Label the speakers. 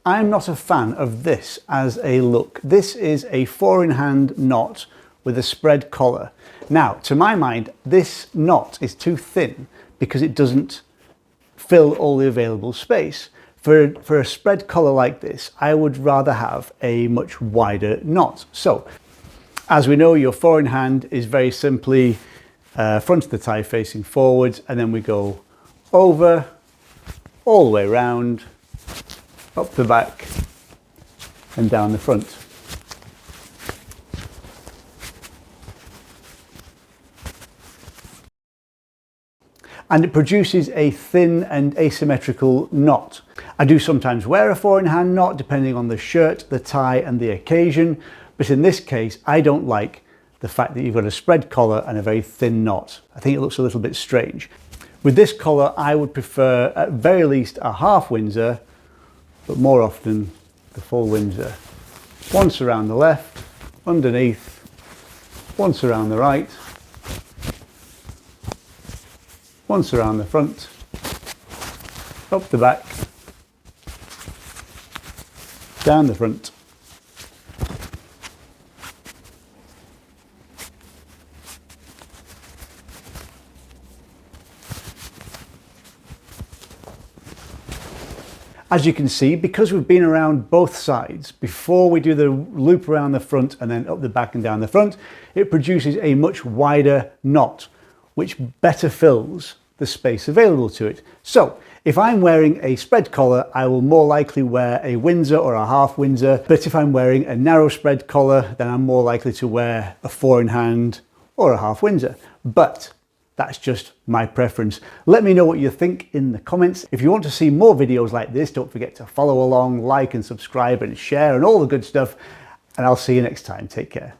Speaker 1: I'm not a fan of this as a look. This is a 4-in-hand knot with a spread collar. Now, to my mind, this knot is too thin because it doesn't fill all the available space. For a spread collar like this, I would rather have a much wider knot. So, as we know, your 4-in-hand is very simply front of the tie facing forwards, and then we go over, all the way around, up the back and down the front. And it produces a thin and asymmetrical knot. I do sometimes wear a 4-in-hand knot depending on the shirt, the tie and the occasion, but in this case I don't like the fact that you've got a spread collar and a very thin knot. I think it looks a little bit strange. With this collar I would prefer at very least a half Windsor, but more often the full Windsor. Once around the left, underneath, once around the right, once around the front, up the back, down the front. As you can see, because we've been around both sides, before we do the loop around the front and then up the back and down the front, it produces a much wider knot, which better fills the space available to it. So if I'm wearing a spread collar, I will more likely wear a Windsor or a half Windsor. But if I'm wearing a narrow spread collar, then I'm more likely to wear a 4-in-hand or a half Windsor. But that's just my preference. Let me know what you think in the comments. If you want to see more videos like this, don't forget to follow along, like and subscribe and share and all the good stuff. And I'll see you next time. Take care.